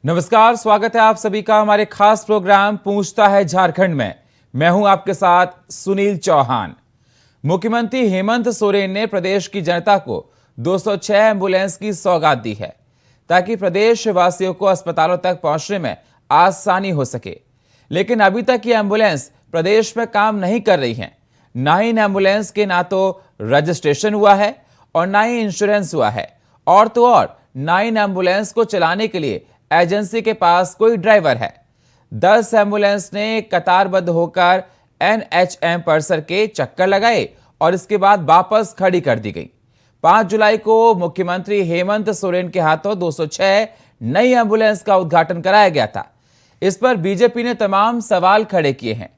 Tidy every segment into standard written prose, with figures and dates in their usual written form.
नमस्कार, स्वागत है आप सभी का हमारे खास प्रोग्राम पूछता है झारखंड में। मैं हूं आपके साथ सुनील चौहान। मुख्यमंत्री हेमंत सोरेन ने प्रदेश की जनता को 206 एम्बुलेंस की सौगात दी है ताकि प्रदेश वासियों को अस्पतालों तक पहुंचने में आसानी हो सके। लेकिन अभी तक ये एम्बुलेंस प्रदेश में काम नहीं कर रही हैं। ना ही इन एम्बुलेंस के ना तो रजिस्ट्रेशन हुआ है और ना ही इंश्योरेंस हुआ है, और तो और ना इन एम्बुलेंस को चलाने के लिए एजेंसी के पास कोई ड्राइवर है। 10 एम्बुलेंस ने कतारबद्ध होकर NHM परिसर के चक्कर लगाए और इसके बाद वापस खड़ी कर दी गई। 5 जुलाई को मुख्यमंत्री हेमंत सोरेन के हाथों 206 नई एम्बुलेंस का उद्घाटन कराया गया था। इस पर बीजेपी ने तमाम सवाल खड़े किए हैं।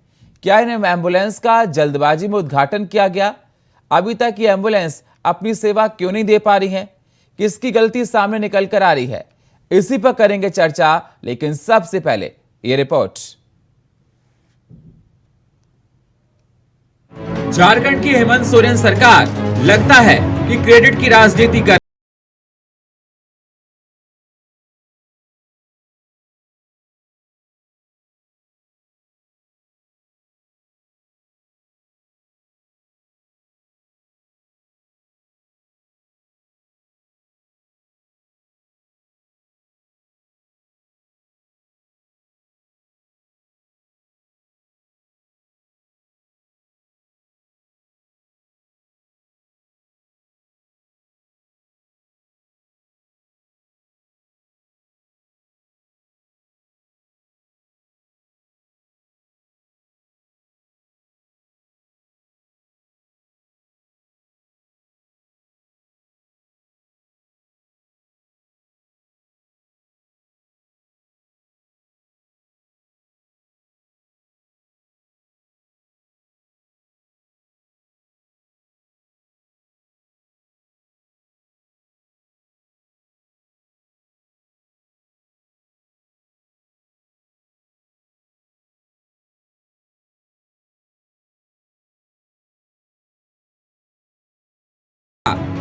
क्या इन एम्बुलेंस का जल्दबाजी में उद्घाटन किया गया? अभी तक ये एम्बुलेंस अपनी सेवा क्यों नहीं दे पा रही है? किसकी गलती सामने निकल कर आ रही है? इसी पर करेंगे चर्चा, लेकिन सबसे पहले ये रिपोर्ट। झारखंड की हेमंत सोरेन सरकार लगता है कि क्रेडिट की राजनीति कर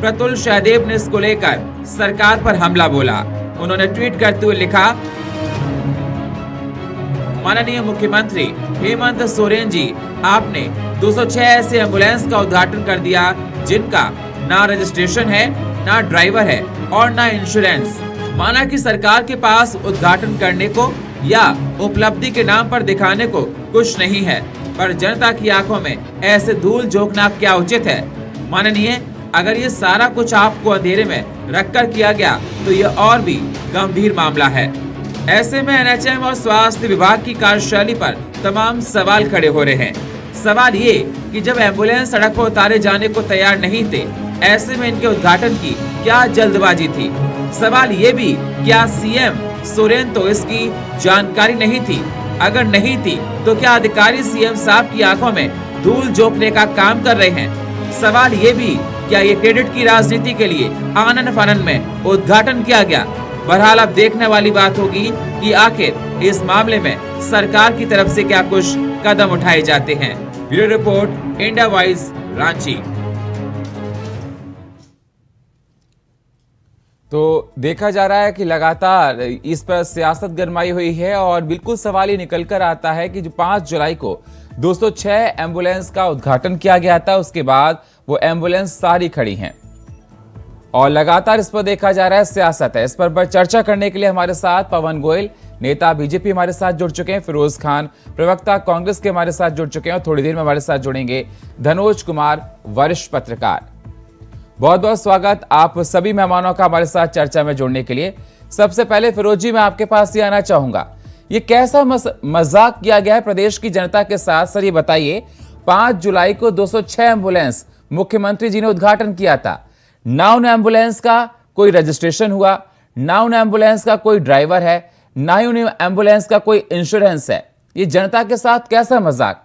प्रतुल सहदेव ने इसको लेकर सरकार पर हमला बोला। उन्होंने ट्वीट करते हुए लिखा, माननीय मुख्यमंत्री हेमंत सोरेन जी, आपने 206 ऐसे एम्बुलेंस का उद्घाटन कर दिया जिनका ना रजिस्ट्रेशन है, ना ड्राइवर है और ना इंश्योरेंस। माना कि सरकार के पास उद्घाटन करने को या उपलब्धि के नाम पर दिखाने को कुछ नहीं है, पर जनता की आंखों में ऐसे धूल झोंकना क्या उचित है? माननीय, अगर ये सारा कुछ आपको अंधेरे में रखकर किया गया तो ये और भी गंभीर मामला है। ऐसे में NHM और स्वास्थ्य विभाग की कार्यशैली पर तमाम सवाल खड़े हो रहे हैं। सवाल ये कि जब एम्बुलेंस सड़क पर उतारे जाने को तैयार नहीं थे, ऐसे में इनके उद्घाटन की क्या जल्दबाजी थी? सवाल ये भी, क्या CM सोरेन तो इसकी जानकारी नहीं थी? अगर नहीं थी तो क्या अधिकारी CM साहब की आंखों में धूल झोंकने का काम कर रहे हैं? सवाल ये भी, क्या ये क्रेडिट की राजनीति के लिए आनन फानन में उद्घाटन किया गया? बहरहाल अब देखने वाली बात होगी कि आखिर इस मामले में सरकार की तरफ से क्या कुछ कदम उठाए जाते हैं। Bureau report, India voice, Ranchi. तो देखा जा रहा है कि लगातार इस पर सियासत गरमाई हुई है और बिल्कुल सवाल ये निकल कर आता है कि जो 5 जुलाई को 206 एम्बुलेंस का उद्घाटन किया गया था, उसके बाद वो एम्बुलेंस सारी खड़ी हैं और लगातार इस पर देखा जा रहा है सियासत है। इस पर चर्चा करने के लिए हमारे साथ पवन गोयल, नेता बीजेपी, हमारे साथ जुड़ चुके हैं। फिरोज खान, प्रवक्ता कांग्रेस के, हमारे साथ जुड़ चुके हैं और थोड़ी देर में हमारे साथ जुड़ेंगे धनोज कुमार, वरिष्ठ पत्रकार। बहुत बहुत स्वागत आप सभी मेहमानों का हमारे साथ चर्चा में जुड़ने के लिए। सबसे पहले फिरोज जी, मैं आपके पास ये आना चाहूंगा, ये कैसा मजाक किया गया है प्रदेश की जनता के साथ? सर ये बताइए, 5 जुलाई को 206 एम्बुलेंस मुख्यमंत्री जी ने उद्घाटन किया था, ना उन एम्बुलेंस का कोई रजिस्ट्रेशन हुआ, ना उन एम्बुलेंस का कोई ड्राइवर है, ना ही उन एम्बुलेंस का कोई इंश्योरेंस है। ये जनता के साथ कैसा मजाक?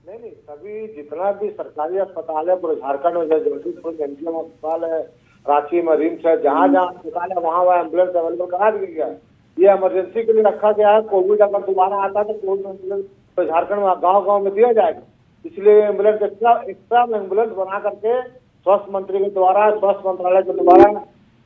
नहीं, सभी जितना भी सरकारी अस्पताल है पूरे झारखंड में, जगदीशपुर NGM अस्पताल है, रांची में रिम्स है, जहाँ जहाँ अस्पताल है वहाँ वहाँ एम्बुलेंस अवेलेबल करा दिया गया है। ये इमरजेंसी के लिए रखा गया है। कोविड अगर दोबारा आता है तो कोविड एम्बुलेंस तो झारखंड में गाँव में दिया जाएगा। इसलिए एम्बुलेंस एक्स्ट्रा एम्बुलेंस बना करके स्वास्थ्य मंत्री के द्वारा, स्वास्थ्य मंत्रालय के द्वारा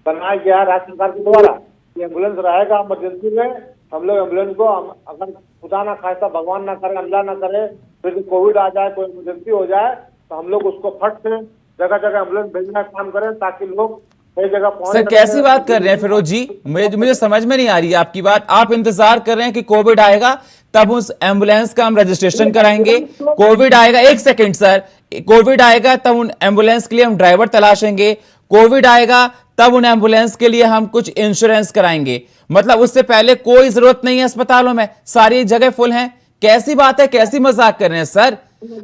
बनाया गया है, राज्य सरकार के द्वारा। कि एम्बुलेंस रहेगा इमरजेंसी में, हम लोग एम्बुलेंस को अगर खुदा ना खास्ता भगवान ना करे अल्लाह ना करे फिर कोविड आ जाए कोई इमरजेंसी हो जाए तो हम लोग उसको फट से जगह जगह एम्बुलेंस भेजना का काम करें ताकि लोग कई जगह पहुंच सर कैसी बात कर रहे हैं फिरोज जी, मुझे समझ में नहीं आ रही है आपकी बात। आप इंतजार कर रहे हैं कि कोविड आएगा तब उस एम्बुलेंस का हम रजिस्ट्रेशन कराएंगे, कोविड आएगा, एक सेकंड सर, कोविड आएगा तब उन एम्बुलेंस के लिए हम ड्राइवर तलाशेंगे, कोविड आएगा तब उन एम्बुलेंस के लिए हम कुछ इंश्योरेंस कराएंगे, मतलब उससे पहले कोई जरूरत नहीं है अस्पतालों में, सारी जगह फुल हैं। कैसी बात है, कैसी मजाक कर रहे हैं सर?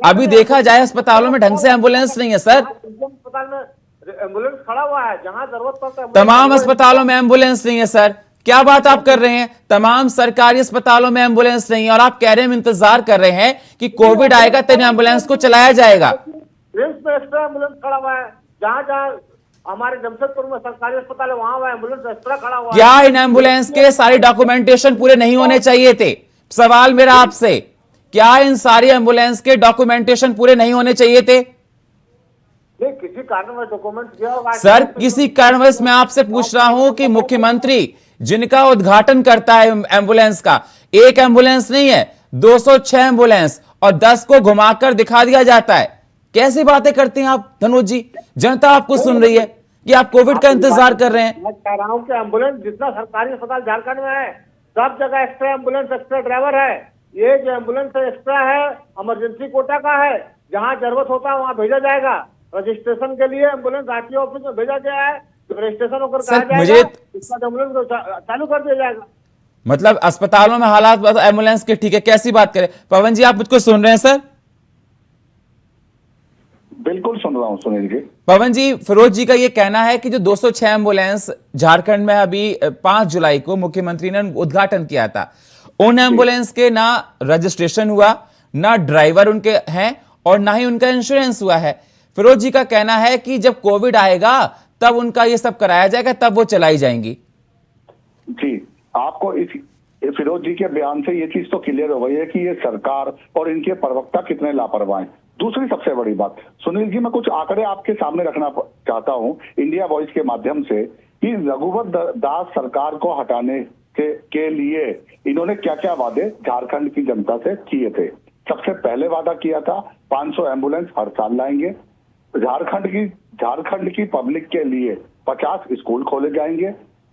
अभी देखा जाए अस्पतालों में ढंग से एम्बुलेंस नहीं है सर, अस्पताल में एम्बुलेंस खड़ा हुआ है, जहां जरूरत पड़ता है तमाम अस्पतालों में एम्बुलेंस नहीं है सर। क्या बात आप कर रहे हैं? तमाम सरकारी अस्पतालों में एम्बुलेंस नहीं है और आप कह रहे हैं हम इंतजार कर रहे हैं कि कोविड आएगा तब एम्बुलेंस को चलाया जाएगा। रिम्स में एक्स्ट्रा एम्बुलेंस खड़ा हुआ है, जहां जहां हमारे जमशेदपुर में सरकारी अस्पताल है वहां एम्बुलेंस एक्स्ट्रा खड़ा हुआ है। क्या इन एम्बुलेंस के सारी डॉक्यूमेंटेशन पूरे नहीं होने चाहिए थे? सवाल मेरा आपसे, क्या इन सारी एम्बुलेंस के डॉक्यूमेंटेशन पूरे नहीं होने चाहिए थे? नहीं, किसी कारणवश डॉक्यूमेंट किया होगा सर किसी कारणवश मैं आपसे पूछ रहा हूं कि मुख्यमंत्री जिनका उद्घाटन करता है एम्बुलेंस का, एक एम्बुलेंस नहीं है 206 एम्बुलेंस और 10 को घुमाकर दिखा दिया जाता है। कैसी बातें करते हैं आप धनुष जी? जनता आपको सुन रही है कि आप कोविड का इंतजार कर रहे हैं। मैं कह रहा हूं कि एम्बुलेंस जितना सरकारी अस्पताल झारखंड में है सब जगह एक्स्ट्रा एम्बुलेंस एक्स्ट्रा ड्राइवर है। ये जो एम्बुलेंस एक्स्ट्रा है इमरजेंसी कोटा का है, जहां जरूरत होता है वहां भेजा जाएगा। रजिस्ट्रेशन के लिए एम्बुलेंस आरटीओ ऑफिस में भेजा गया है, रजिस्ट्रेशन होकर कहा जाएगा इसका एम्बुलेंस को चालू कर दिया जाएगा। मतलब अस्पतालों में हालात एम्बुलेंस के ठीक है, कैसी बात करें? पवन जी आप मुझको सुन रहे हैं सर? बिल्कुल सुन रहा हूं सुनील जी। पवन जी, फिरोज जी का यह कहना है कि जो 206 एम्बुलेंस झारखंड में अभी 5 जुलाई को मुख्यमंत्री ने उद्घाटन किया था, उन एम्बुलेंस के ना रजिस्ट्रेशन हुआ, ना ड्राइवर उनके हैं और ना ही उनका इंश्योरेंस हुआ है। फिरोज जी का कहना है कि जब कोविड आएगा तब उनका ये सब कराया जाएगा, तब वो चलाई जाएंगी। जी, आपको इस फिरोज जी के बयान से ये चीज तो क्लियर हो गई है कि ये सरकार और इनके प्रवक्ता कितने लापरवाह हैं। दूसरी सबसे बड़ी बात सुनील जी, मैं कुछ आंकड़े आपके सामने रखना चाहता हूं इंडिया वॉइस के माध्यम से कि रघुवर दास सरकार को हटाने के लिए इन्होंने क्या क्या वादे झारखंड की जनता से किए थे। सबसे पहले वादा किया था 500 एम्बुलेंस हर साल लाएंगे, झारखंड की पब्लिक के लिए 50 स्कूल खोले जाएंगे,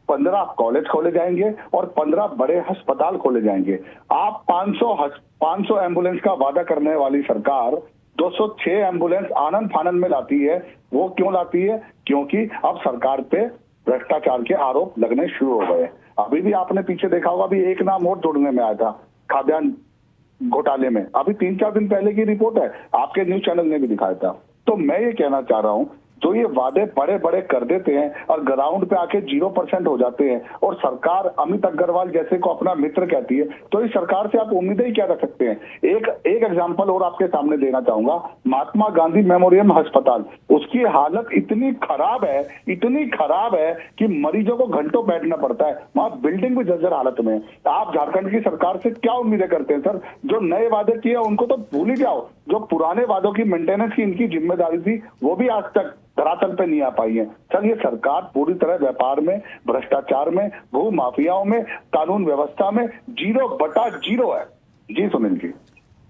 15 कॉलेज खोले जाएंगे और 15 बड़े अस्पताल खोले जाएंगे। आप 500 एम्बुलेंस का वादा करने वाली सरकार 206 एम्बुलेंस आनंद फानंद में लाती है। वो क्यों लाती है? क्योंकि अब सरकार पे भ्रष्टाचार के आरोप लगने शुरू हो गए। अभी भी आपने पीछे देखा होगा, अभी एक नाम और जोड़ने में आया था खाद्यान्न घोटाले में, अभी 3-4 दिन पहले की रिपोर्ट है, आपके न्यूज चैनल ने भी दिखाया था। तो मैं ये कहना चाह रहा हूं, जो ये वादे बड़े बड़े कर देते हैं और ग्राउंड पे आके 0% हो जाते हैं और सरकार अमित अग्रवाल जैसे को अपना मित्र कहती है, तो इस सरकार से आप उम्मीदें ही क्या रख सकते हैं? एक एग्जांपल और आपके सामने देना चाहूंगा, महात्मा गांधी मेमोरियल अस्पताल, उसकी हालत इतनी खराब है कि मरीजों को घंटों बैठना पड़ता है, वहां बिल्डिंग भी जर्जर हालत में। आप झारखंड की सरकार से क्या उम्मीदें करते हैं सर? जो नए वादे किए उनको तो भूल ही जाओ, जो पुराने वादों की मेंटेनेंस की इनकी जिम्मेदारी थी वो भी आज तक धरातल पे नहीं आ पाई है। सर ये सरकार पूरी तरह व्यापार में, भ्रष्टाचार में, भू माफियाओं में, कानून व्यवस्था में 0/0 है। जी सुनील जी,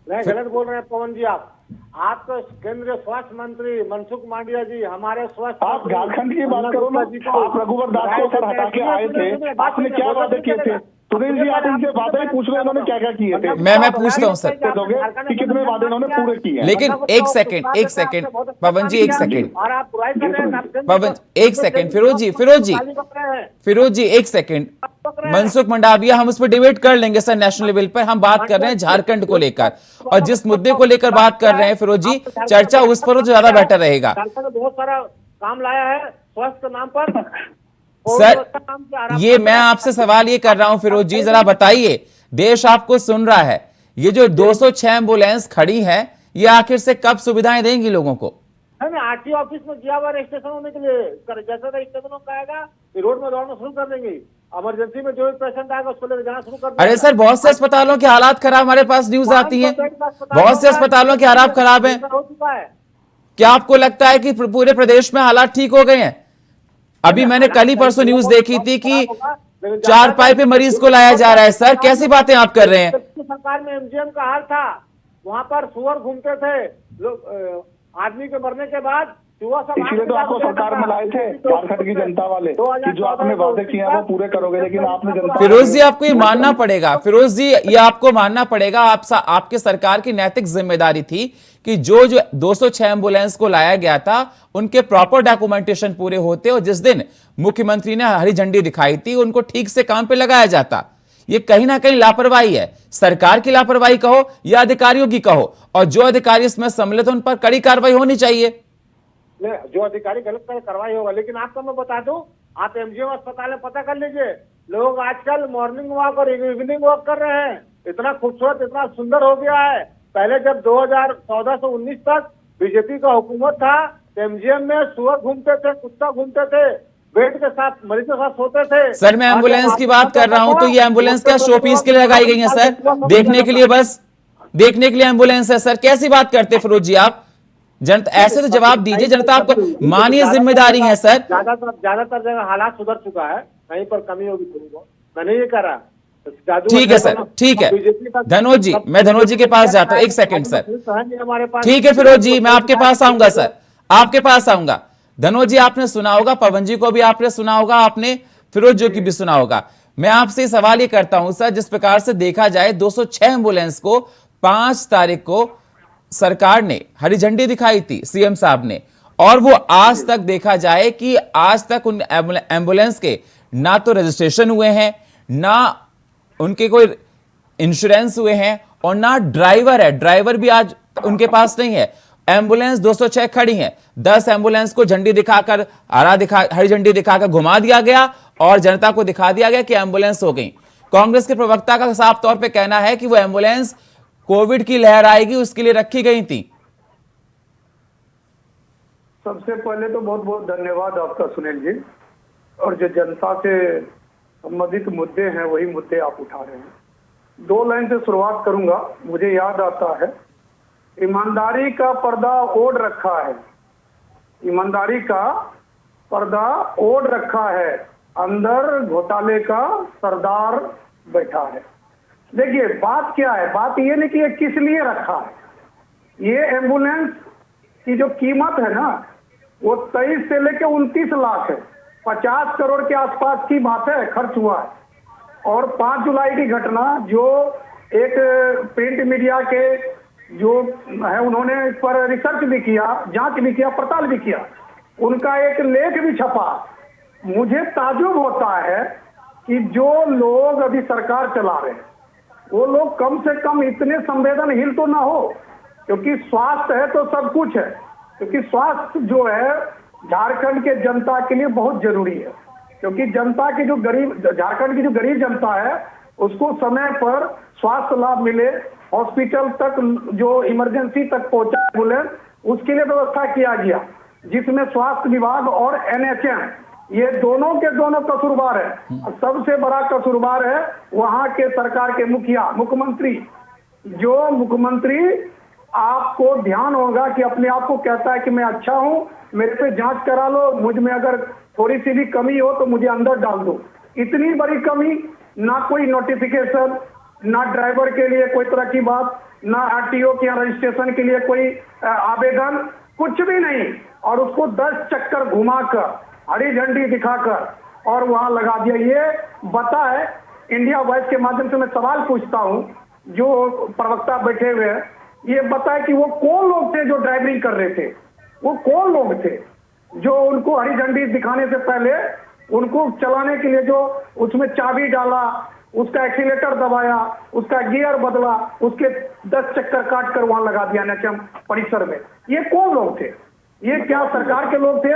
नहीं गलत बोल रहे हैं पवन जी। आप तो केंद्रीय स्वास्थ्य मंत्री मनसुख मांडविया जी, हमारे स्वास्थ्य, आप झारखंड की बात करो ना, आप रघुवर दास को सर हटा के आए थे, आपने क्या वादे किए थे? सुनील जी आप इनसे वादे ही पूछ रहे हैं उन्होंने क्या क्या किए थे। मैं पूछता हूँ सर कि कितने वादे उन्होंने पूरे किए हैं। लेकिन एक सेकंड पवन जी, एक सेकंड पवन, एक सेकंड फिरोज जी एक सेकंड, मनसुख मंडाविया हम उस पर डिबेट कर लेंगे सर नेशनल लेवल पर। हम बात कर रहे हैं झारखंड को लेकर, और जिस मुद्दे को लेकर बात कर रहे हैं फिरोज जी, चर्चा उस पर ज्यादा बेटर रहेगा। बहुत सारा काम लाया है स्वास्थ्य के नाम पर सर। ये मैं आपसे सवाल ये कर रहा हूं फिरोज जी, जरा बताइए, देश आपको सुन रहा है, ये जो 206 एम्बुलेंस खड़ी है ये आखिर से कब सुविधाएं देंगी लोगों को? आरटीओ ऑफिस में दिया हुआ रजिस्ट्रेशन होने के लिए, जैसे रजिस्ट्रेशन कहेगा रोड में दौड़ना शुरू कर देंगे। इमरजेंसी में जो भी पेशेंट आएगा उसको लेकर जाना शुरू कर देंगे। अरे सर बहुत से अस्पतालों की हालात खराब, हमारे पास न्यूज आती है, बहुत से अस्पतालों की हालात खराब है। क्या आपको लगता है कि पूरे प्रदेश में हालात ठीक हो गए हैं? अभी मैंने कल ही परसों न्यूज देखी थी कि लेकिन चारपाई पे मरीज को लाया जा रहा है सर, कैसी बातें आप कर रहे हैं? पिछली सरकार में एमजीएम का हाल था, वहाँ पर सुअर घूमते थे लोग, आदमी के मरने के बाद सुअर सब इसीलिए तो आपको सरकार में लाए थे झारखंड की जनता वाले कि जो आपने वादे किए हैं वो पूरे करोगे, लेकिन आपने जनता फिरोज जी आपको ये मानना पड़ेगा, फिरोज जी ये आपको मानना पड़ेगा, आपके सरकार की नैतिक जिम्मेदारी थी कि जो 206 एम्बुलेंस को लाया गया था उनके प्रॉपर डॉक्यूमेंटेशन पूरे होते और जिस दिन मुख्यमंत्री ने हरी झंडी दिखाई थी उनको ठीक से काम पे लगाया जाता। ये कहीं ना कहीं लापरवाही है, सरकार की लापरवाही कहो या अधिकारियों की कहो, और जो अधिकारी इसमें सम्मिलित उन पर कड़ी कार्रवाई होनी चाहिए। जो अधिकारी गलत कार्रवाई होगा। लेकिन आपको मैं बता दूं, आप एमजीएम अस्पताल में पता कर लीजिए, लोग आजकल मॉर्निंग वॉक और इवनिंग वॉक कर रहे हैं। इतना खूबसूरत, इतना सुंदर हो गया है। पहले जब 2014 से 19 तक बीजेपी का हुकूमत था, एमजीएम में सुअर घूमते थे, कुत्ता घूमते थे, बेड के साथ मरीज के साथ सोते थे। सर मैं एम्बुलेंस की बात कर रहा हूं, तो ये एम्बुलेंस क्या शो पीस के लिए लगाई गई है सर? देखने के लिए, बस देखने के लिए एम्बुलेंस है सर? कैसी बात करते फिरोज जी आप? जनता ऐसे तो जवाब दीजिए, जनता आपको मानिए जिम्मेदारी है सर। ज्यादातर जगह हालात सुधर चुका है, कहीं पर कमी होगी थोड़ी बहुत, मैं नहीं ये कह रहा। ठीक है सर, ठीक है धनोज जी, मैं धनोज जी के पास जाता हूं, एक सेकंड सर। ठीक है फिरोज जी, मैं आपके पास आऊंगा सर, आपके पास आऊंगा। धनोज जी आपने सुना होगा, पवन जी को भी आपने सुना होगा, आपने फिरोज जी की भी सुना होगा। मैं आपसे सवाल ये करता हूं सर, जिस प्रकार से देखा जाए 206 एम्बुलेंस को 5 तारीख को सरकार ने हरी झंडी दिखाई थी सीएम साहब ने, और वो आज तक देखा जाए कि आज तक उन एम्बुलेंस के ना तो रजिस्ट्रेशन हुए हैं, ना उनके कोई इंश्योरेंस हुए हैं, और ना ड्राइवर है, ड्राइवर भी आज उनके पास नहीं है। एम्बुलेंस 206 खड़ी हैं, 10 एम्बुलेंस को झंडी दिखाकर हरी झंडी दिखाकर घुमा दिया गया और जनता को दिखा दिया गया कि एम्बुलेंस हो गई। कांग्रेस के प्रवक्ता का साफ तौर पे कहना है कि वो एम्बुलेंस कोविड की लहर आएगी उसके लिए रखी गई थी। सबसे पहले तो बहुत बहुत धन्यवाद आपका सुनील जी, और जो जनता से संबंधित मुद्दे हैं वही मुद्दे आप उठा रहे हैं। 2 लाइन से शुरुआत करूंगा। मुझे याद आता है, ईमानदारी का पर्दा ओढ़ रखा है, ईमानदारी का पर्दा ओढ़ रखा है, अंदर घोटाले का सरदार बैठा है। देखिए बात क्या है, बात ये नहीं कि ये किस लिए रखा है। ये एम्बुलेंस की जो कीमत है ना, वो 23 से लेकर 29 लाख है, 50 करोड़ के आसपास की बात है, खर्च हुआ है। और 5 जुलाई की घटना, जो एक प्रिंट मीडिया के जो है उन्होंने इस पर रिसर्च भी किया, जांच भी किया, पड़ताल भी किया, उनका एक लेख भी छपा। मुझे ताज्जुब होता है कि जो लोग अभी सरकार चला रहे हैं वो लोग कम से कम इतने संवेदनहीन तो ना हो, क्योंकि स्वास्थ्य है तो सब कुछ है। क्योंकि स्वास्थ्य जो है झारखंड के जनता के लिए बहुत जरूरी है, क्योंकि जनता की जो गरीब, झारखंड की जो गरीब जनता है उसको समय पर स्वास्थ्य लाभ मिले, हॉस्पिटल तक जो इमरजेंसी तक पहुंचा एम्बुलेंस, उसके लिए व्यवस्था किया गया, जिसमें स्वास्थ्य विभाग और एनएचएम ये दोनों के दोनों कसूरवार है। सबसे बड़ा कसूरवार है वहां के सरकार के मुखिया, मुख्यमंत्री। जो मुख्यमंत्री, आपको ध्यान होगा कि अपने आप को कहता है कि मैं अच्छा हूं, मेरे पे जांच करा लो, मुझ में अगर थोड़ी सी भी कमी हो तो मुझे अंदर डाल दो। इतनी बड़ी कमी, ना कोई नोटिफिकेशन, ना ड्राइवर के लिए कोई तरह की बात, ना आरटीओ के रजिस्ट्रेशन के लिए कोई आवेदन, कुछ भी नहीं। और उसको 10 चक्कर घुमाकर, हरी झंडी दिखाकर और वहां लगा दिया। ये बता है, इंडिया वॉइस के माध्यम से मैं सवाल पूछता हूं, जो प्रवक्ता बैठे हुए हैं, ये बता है कि वो कौन लोग थे जो ड्राइविंग कर रहे थे, वो कौन लोग थे जो उनको हरी झंडी दिखाने से पहले उनको चलाने के लिए जो उसमें चाबी डाला, उसका एक्सीलेटर दबाया, उसका गियर बदला, उसके 10 चक्कर काट कर वहां लगा दिया एनएचएम परिसर में। ये कौन लोग थे? ये क्या सरकार के लोग थे?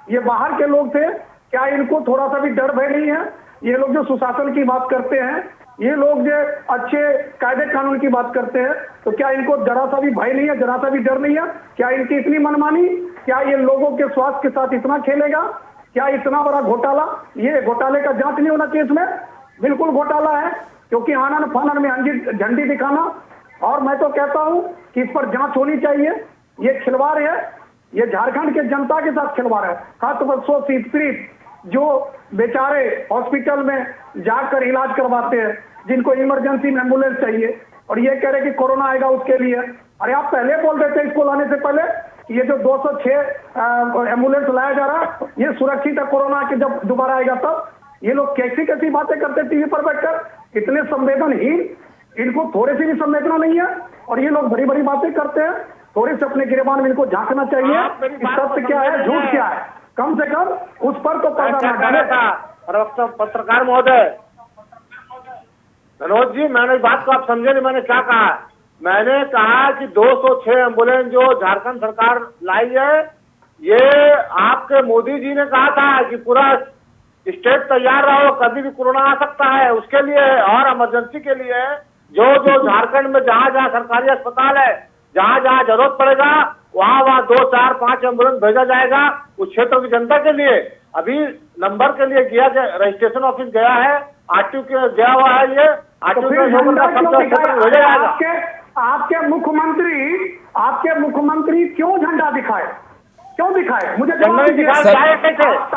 ये बाहर के लोग थे? क्या इनको थोड़ा सा भी डर भय नहीं है? ये लोग जो सुशासन की बात करते हैं, ये लोग जो अच्छे कायदे कानून की बात करते हैं, तो क्या इनको जरा सा भी भय नहीं है, जरा सा भी डर नहीं है? क्या इनकी इतनी मनमानी? क्या ये लोगों के स्वास्थ्य के साथ इतना खेलेगा? क्या इतना बड़ा घोटाला? ये घोटाले का जांच नहीं होना केस में? बिल्कुल घोटाला है, क्योंकि आनन फानन में झंडी दिखाना। और मैं तो कहता हूं कि इस पर जांच होनी चाहिए। ये खिलवाड़ है, ये झारखंड के जनता के साथ खिलवाड़ है। खासतौर पर 100 फीसद जो बेचारे हॉस्पिटल में जाकर इलाज करवाते हैं, जिनको इमरजेंसी में एम्बुलेंस चाहिए, और ये कह रहे कि कोरोना आएगा उसके लिए। अरे आप पहले बोल रहे थे इसको लाने से पहले कि ये जो 206 एम्बुलेंस लाया जा रहा है ये सुरक्षित है, कोरोना के जब दोबारा आएगा तब। ये लोग कैसी कैसी बातें करते टीवी पर बैठकर, इतने संवेदनहीन, इनको थोड़ी सी भी संवेदना नहीं है, और ये लोग बड़ी बड़ी बातें करते हैं। थोड़े से अपने गिरेबान में इनको झांकना चाहिए कि सत्य क्या है, झूठ क्या है, कम से कम उस पर तो पर्दा न डाले। पत्रकार महोदय मनोज जी, मैंने इस बात को आप समझे नहीं, मैंने क्या कहा? मैंने कहा कि 206 एम्बुलेंस जो झारखंड सरकार लाई है, ये आपके मोदी जी ने कहा था कि पूरा स्टेट तैयार रहो, कभी भी कोरोना आ सकता है, उसके लिए है। और इमरजेंसी के लिए है। जो जो झारखंड में जहाँ जहाँ सरकारी अस्पताल है, जहाँ जहाँ जरूरत पड़ेगा वहाँ वहाँ 2, 4, 5 एम्बुलेंस भेजा जाएगा उस क्षेत्र की जनता के लिए। अभी नंबर के लिए गया, रजिस्ट्रेशन ऑफिस गया है, आरटीओ के गया हुआ है, ये आरटीओ भेजा जाएगा। आपके मुख्यमंत्री क्यों झंडा दिखाए, क्यों दिखाए? मुझे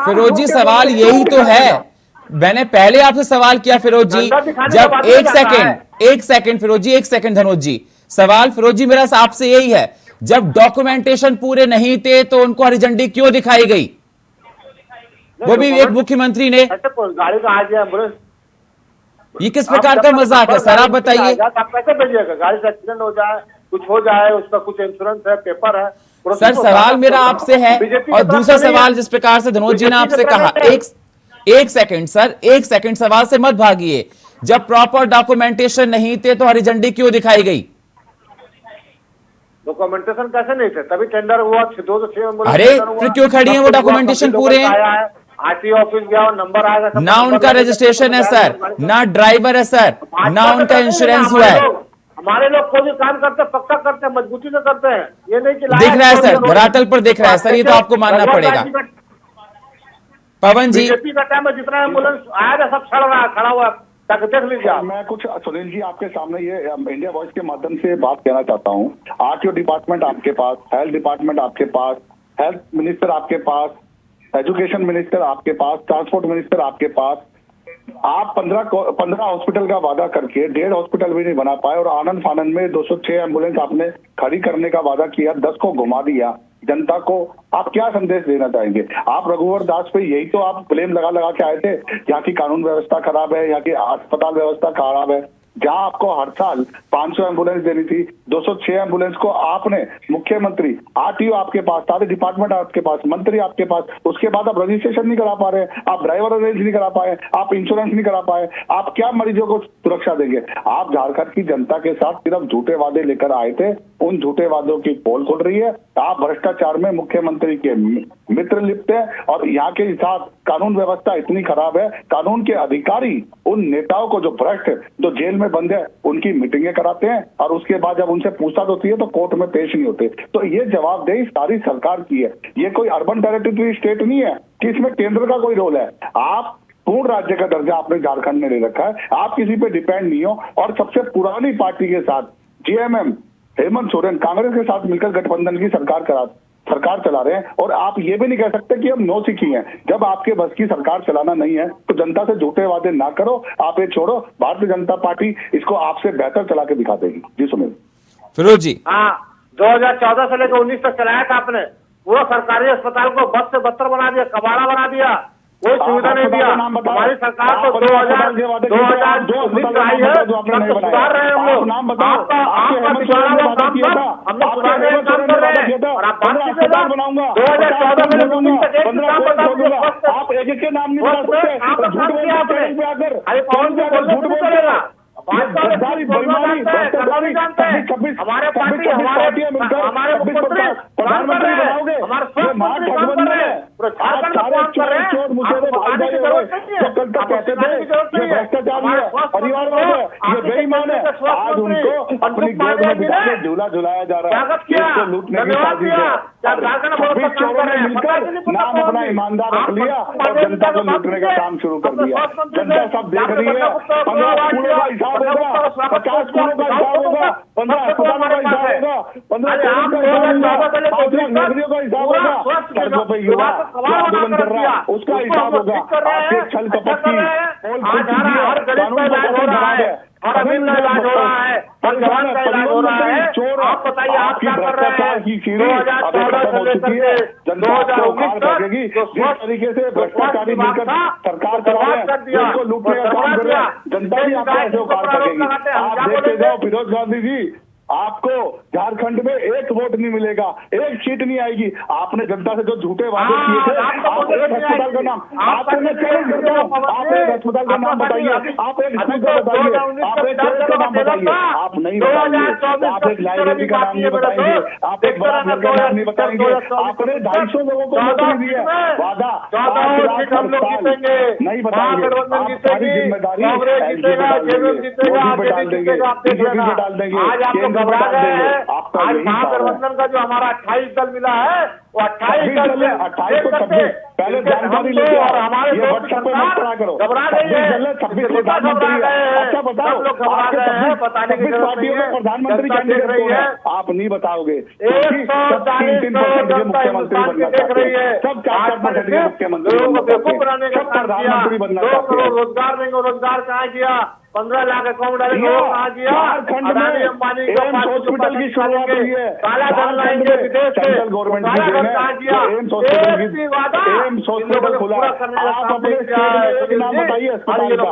फिरोज जी सवाल यही तो है, मैंने पहले आपसे सवाल किया फिरोज जी, जब एक सेकंड फिरोज जी, एक सेकंड धनोज जी, सवाल फिरोज जी मेरा आपसे यही है, जब डॉक्यूमेंटेशन पूरे नहीं थे तो उनको हरी झंडी क्यों दिखाई गई, वो भी एक मुख्यमंत्री ने? गाड़ी का आज एम्बुलेंस, ये किस प्रकार का मजाक है सर, आप बताइए। आप कैसे भेजिएगा? गाड़ी से एक्सीडेंट हो जाए, कुछ हो जाए, उसका कुछ इंश्योरेंस है, पेपर है। सर सवाल मेरा आपसे है, और दूसरा सवाल जिस प्रकार से धनोज जी ने आपसे कहा, एक सेकंड सर, एक सेकंड, सवाल से मत भागिए। जब प्रॉपर डॉक्यूमेंटेशन नहीं थे तो हरी झंडी क्यों दिखाई गई? डॉक्यूमेंटेशन कैसे नहीं थे? तभी टेंडर हुआ, 206। अरे फिर क्यों खड़ी है वो? डॉक्यूमेंटेशन पूरे हैं, आरटीओ ऑफिस गया, नंबर आएगा, ना उनका रजिस्ट्रेशन है सर, ना ड्राइवर है सर, ना उनका इंश्योरेंस हुआ है। हमारे लोग कोई भी काम करते पक्का करते हैं, मजबूती से करते हैं। ये नहीं कि दिख रहा है सर, धरातल पर दिख रहा है सर, ये तो आपको मानना पड़ेगा। पवन जी, बीजेपी का टाइम में जितना एम्बुलेंस आया सब सड़ रहा है, खड़ा हुआ, देख लीजिए। मैं कुछ सुनील जी आपके सामने ये इंडिया वॉइस के माध्यम से बात कहना चाहता हूँ। आरटीओ डिपार्टमेंट आपके पास, हेल्थ डिपार्टमेंट आपके पास, हेल्थ मिनिस्टर आपके पास, एजुकेशन मिनिस्टर आपके पास, ट्रांसपोर्ट मिनिस्टर आपके पास। आप 15 हॉस्पिटल का वादा करके 1.5 हॉस्पिटल भी नहीं बना पाए, और आनंद फानंद में 206 एम्बुलेंस आपने खड़ी करने का वादा किया, 10 को घुमा दिया जनता को। आप क्या संदेश देना चाहेंगे? आप रघुवर दास पे यही तो आप ब्लेम लगा लगा के आए थे, यहाँ की कानून व्यवस्था खराब है, यहाँ की अस्पताल व्यवस्था खराब है। जहां आपको हर साल 500 एम्बुलेंस देनी थी, 206 एम्बुलेंस को आपने, मुख्यमंत्री, आरटीओ आपके पास, सारे डिपार्टमेंट आपके पास, मंत्री आपके पास, उसके बाद आप रजिस्ट्रेशन नहीं करा पा रहे, आप ड्राइवर अरेंज नहीं करा पाए, आप इंश्योरेंस नहीं करा पाए, आप क्या मरीजों को सुरक्षा देंगे? आप झारखंड की जनता के साथ सिर्फ झूठे वादे लेकर आए थे, उन झूठे वादों की पोल खुल रही है। आप भ्रष्टाचार में मुख्यमंत्री के मित्र लिप्त है, और यहाँ के साथ कानून व्यवस्था इतनी खराब है, कानून के अधिकारी उन नेताओं को जो भ्रष्ट, जो जेल में बंद है, उनकी मीटिंगें कराते हैं, और उसके बाद जब उनसे पूछताछ होती है तो कोर्ट में पेश नहीं होते। तो ये जवाबदेही सारी सरकार की है। ये कोई अर्बन टेरिटरी स्टेट नहीं है कि इसमें केंद्र का कोई रोल है। आप पूर्ण राज्य का दर्जा आपने झारखंड में ले रखा है, आप किसी पे डिपेंड नहीं हो, और सबसे पुरानी पार्टी के साथ जेएमएम हेमंत सोरेन कांग्रेस के साथ मिलकर गठबंधन की सरकार चला रहे हैं, और आप ये भी नहीं कह सकते कि हम नौ सिखी हैं। जब आपके बस की सरकार चलाना नहीं है तो जनता से झूठे वादे ना करो, आप ये छोड़ो। भारतीय जनता पार्टी इसको आपसे बेहतर चला के दिखा देगी। जी सुनील। फिरोज जी, हाँ, 2014 से लेकर 19 तक चलाया था आपने, पूरा सरकारी अस्पताल को बद से बदतर बना दिया, कबाड़ा बना दिया, कोई सुविधा नहीं दिया। हमारी सरकार तो 2019 आई है, सुधार रहे हैं हम लोग। आपका पिछड़ा हुआ काम था, हम लोग सुधारने का काम कर रहे हैं, और आप बात कीजिएगा 2014 में 19 तक एक काम बता दीजिए। आप एक के नाम नहीं बता सकते, काम किया आपने, अरे कौन से बोलने नहीं चलेगा। हमारे पार्टी, हमारे मुख्यमंत्री काम कर रहे हैं, हमारे स्वास्थ्य मंत्री काम कर रहे हैं, झारखंड में काम कर रहे हैं। आपको बताने की जरूरत नहीं है, ये बेईमान है। आज उनको अपनी गोद में बिठा के झूला झुलाया जा रहा है, इसको लूटने की साजिश है। 26 चोरों ने मिलकर नाम अपना ईमानदार रख लिया और जनता को लूटने का काम शुरू कर दिया। जनता सब देख रही है। 15 स्कूलों का हिसाब होगा, 50 स्कूलों का हिसाब होगा, 15 अस्पतालों का हिसाब होगा, 15 अरे आप का हिसाब 2014 से लेकर 5 लाख नौकरियों का हिसाब पूरा होगा, स्वच्छ सड़कों पे विभाग युवा का सवाल आंदोलन कर रहा है, उसका हिसाब होगा। आपके छल कपट की आज हर गरीब का इलाज हो रहा है, हर अमीर का इलाज हो रहा है, हर जवान का इलाज हो रहा है। आप बताइए आप क्या कर रहे हैं? 2014 से लेकर के 2019 तक जिस तरीके से भ्रष्टाचारी मिलकर सरकार चला रहे हैं, उनको लूटने का काम कर रहे हैं, जनता भी आपको ऐसे उखाड़ सकेगी। आप देखते जाओ फिरोज गांधी जी, आपको झारखंड में एक वोट नहीं मिलेगा, एक सीट नहीं आएगी। आपने जनता से जो झूठे वादे किए थे, आप एक अस्पताल का नाम, आपको मैं चैलेंज करता हूँ, आप एक अस्पताल का नाम बताइए, आप एक स्कूल का बताइए, आप एक कॉलेज का नाम बताइए। आप नहीं बताएंगे, आप एक लाइब्रेरी का नाम नहीं बताएंगे, आप एक बड़ा घर का नाम नहीं बताएंगे। आपने 250 लोगों को नौकरी दी है, वादा नहीं बताएंगे। आप सारी जिम्मेदारी एलजी पे डाल देंगे, बीजेपी पे डाल देंगे, घबरा गए हैं। आज महागठबंधन का जो हमारा 28 दल मिला है, वो 28 दल में 28 को 26 पहले जानकारी लेके और हमारे घबरा गई है। अच्छा बताओ, घबरा गए हैं, बताने की जरूरत नहीं है, प्रधानमंत्री कैंडिडेट रही है। आप नहीं बताओगे। 140 करोड़ जनता हिंदुस्तान की देख रही है। सब 4% के मुख्यमंत्री लोगों को बेवकूफ बनाने का काम किया। प्रधानमंत्री बनना 2 करोड़ रोजगार देंगे, रोजगार कहाँ किया? 15 लाख अकाउंट डालेंगे, वो कहाँ किया? अडानी अंबानी को एम्स हॉस्पिटल की शुरुआत हुई है, काला धन लाएंगे विदेश से, सेंट्रल गवर्नमेंट की देन है। एम्स हॉस्पिटल खुला, आप अपने स्टेट में नाम बताइए अस्पताल का,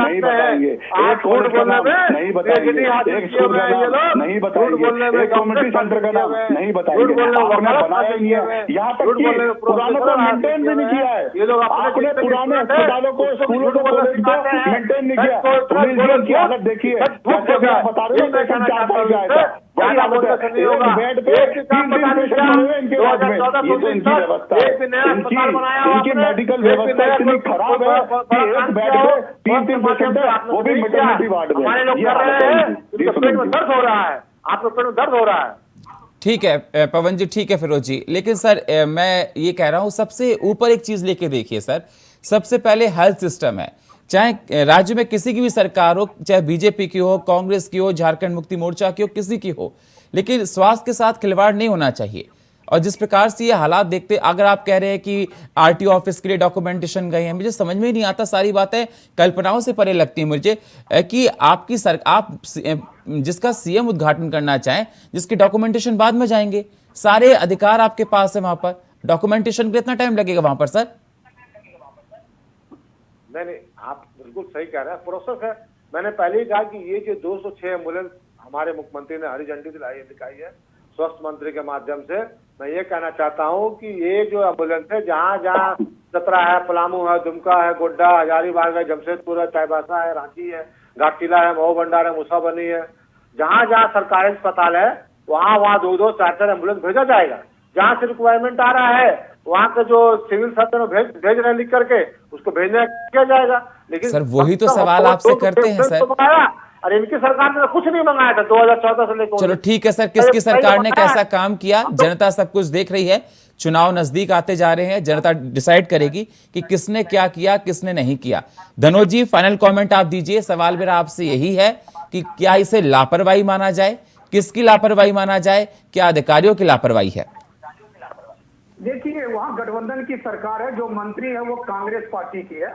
नहीं बताएंगे। एक कॉलेज का नाम नहीं बताएंगे, एक स्कूल का नाम नहीं बताएंगे, एक कम्युनिटी सेंटर का नाम नहीं बताएंगे। आपने बनाया ही है, यहाँ तक कि पुरानों को मेंटेन भी नहीं किया है। आपने पुराने अस्पतालों को, स्कूलों को, कॉलेज को मेंटेन नहीं किया। की हालत देखिए, कैसे आप बता रहे हो पेशेंट 4 साल का आएगा, बड़ी हालत है। एक बेड पे 3 पेशेंट पड़े हुए इनके वार्ड में। ये तो इनकी व्यवस्था है, इनकी मेडिकल व्यवस्था इतनी खराब है कि एक बेड पे 3 पेशेंट है, वो भी मैटरनिटी वार्ड में। ये हालत है इनकी। पेट में दर्द हो रहा है, आपके पेट में दर्द हो रहा है। ठीक है पवन जी, ठीक है फिरोज जी, लेकिन सर मैं ये कह रहा हूँ सबसे ऊपर एक चीज लेके देखिए सर, सबसे पहले हेल्थ सिस्टम है, चाहे राज्य में किसी की भी सरकार हो, चाहे बीजेपी की हो, कांग्रेस की हो, झारखंड मुक्ति मोर्चा की हो, किसी की हो, लेकिन स्वास्थ्य के साथ खिलवाड़ नहीं होना चाहिए। और जिस प्रकार से ये हालात देखते, अगर आप कह रहे हैं कि आरटीओ ऑफिस के लिए डॉक्यूमेंटेशन गए हैं, मुझे समझ में नहीं आता, सारी बातें कल्पनाओं से परे लगती हैं मुझे कि आपकी आप जिसका सीएम उद्घाटन करना चाहें, जिसकी डॉक्यूमेंटेशन बाद में जाएंगे, सारे अधिकार आपके पास है, वहां पर डॉक्यूमेंटेशन के कितना टाइम लगेगा वहां पर सर? नहीं, आप बिल्कुल सही कह रहे हैं, प्रोसेस है। मैंने पहले ही कहा कि ये जो 206 एम्बुलेंस हमारे मुख्यमंत्री ने हरी झंडी दिखाई है स्वास्थ्य मंत्री के माध्यम से, मैं ये कहना चाहता हूँ कि ये जो एम्बुलेंस है, जहाँ जहाँ चतरा है, पलामू है, दुमका है, गोड्डा, हजारीबाग है, जमशेदपुर है, चाईबासा है, रांची है, घाटीला है, मऊ भंडार है, मुसाबनी है, जहाँ जहाँ सरकारी अस्पताल है वहाँ 2-2, 4-4 एम्बुलेंस भेजा जाएगा। जहाँ से रिक्वायरमेंट आ रहा है वहाँ का जो सिविल सर्जन भेज रहे लिख करके, उसको भेजना किया जाएगा। लेकिन सर वही तो सवाल आपसे करते हैं सर। अरे इनकी सरकार ने कुछ नहीं मंगाया था 2014 से लेकर। चलो ठीक है सर, किसकी सरकार ने कैसा काम किया, जनता सब कुछ देख रही है। चुनाव नजदीक आते जा रहे हैं, जनता डिसाइड करेगी कि किसने क्या किया, किसने नहीं किया। धनोज जी, फाइनल कमेंट आप दीजिए। सवाल मेरा आपसे यही है कि क्या इसे लापरवाही माना जाए, किसकी लापरवाही माना जाए, क्या अधिकारियों की लापरवाही है? देखिए, वहाँ गठबंधन की सरकार है, जो मंत्री है वो कांग्रेस पार्टी की है,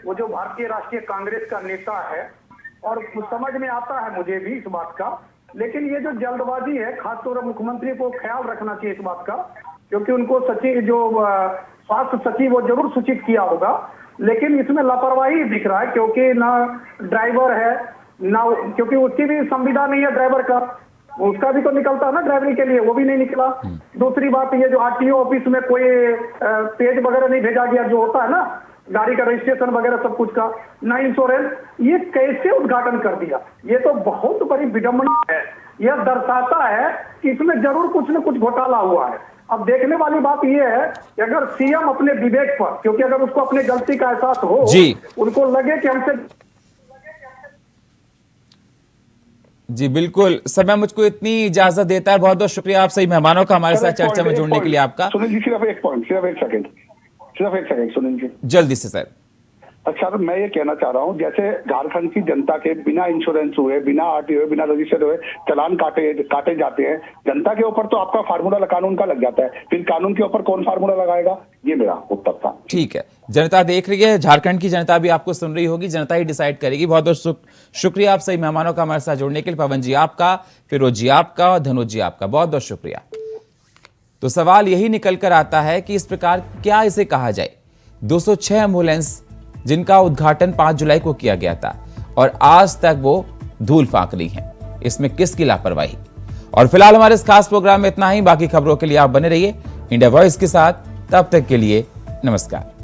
वो जो भारतीय राष्ट्रीय कांग्रेस का नेता है, और समझ में आता है मुझे भी इस बात का। लेकिन ये जो जल्दबाजी है, खासतौर पर मुख्यमंत्री को ख्याल रखना चाहिए इस बात का, क्योंकि उनको सचिव जो स्वास्थ्य सचिव वो जरूर सूचित किया होगा, लेकिन इसमें लापरवाही दिख रहा है। क्योंकि ना ड्राइवर है, ना, क्योंकि उसकी भी संविदा नहीं है ड्राइवर का, उसका भी तो निकलता है ना ड्राइवरिंग के लिए, वो भी नहीं निकला। दूसरी बात ये जो आरटीओ ऑफिस में कोई पेज वगैरह नहीं भेजा गया, जो होता है ना गाड़ी का रजिस्ट्रेशन वगैरह सब कुछ का, ना इंश्योरेंस, ये कैसे उद्घाटन कर दिया? ये तो बहुत बड़ी विडंबना है। यह दर्शाता है कि इसमें जरूर कुछ न कुछ घोटाला हुआ है। अब देखने वाली बात यह है कि अगर सीएम अपने विवेक पर, क्योंकि अगर उसको अपने गलती का एहसास हो, उनको लगे कि हमसे जी बिल्कुल, समय मुझको इतनी इजाजत देता है। बहुत बहुत शुक्रिया आप सही मेहमानों का हमारे साथ चर्चा में जुड़ने के लिए आपका। सुनील जी सिर्फ एक सेकंड सुनील जी, जल्दी से सर। अच्छा, तो मैं ये कहना चाह रहा हूँ, जैसे झारखंड की जनता के बिना इंश्योरेंस हुए, बिना आरटीओ हुए, बिना रजिस्टर हुए चालान काटे जाते हैं, जनता के ऊपर तो आपका फार्मूला कानून का लग जाता है, फिर कानून के ऊपर कौन फार्मूला लगाएगा? ये मेरा उत्तर था। ठीक है, जनता देख रही है, झारखंड की जनता भी आपको सुन रही होगी, जनता ही डिसाइड करेगी। बहुत बहुत शुक्रिया आप सही मेहमानों का हमारे साथ जुड़ने के लिए। पवन जी आपका, फिरोज जी आपका और धनुज जी आपका बहुत बहुत शुक्रिया। तो सवाल यही निकल कर आता है कि इस प्रकार क्या इसे कहा जाए, 206 एम्बुलेंस जिनका उद्घाटन 5 जुलाई को किया गया था और आज तक वो धूल फांक रही हैं, इसमें किसकी लापरवाही? और फिलहाल हमारे इस खास प्रोग्राम में इतना ही। बाकी खबरों के लिए आप बने रहिए इंडिया वॉइस के साथ। तब तक के लिए नमस्कार।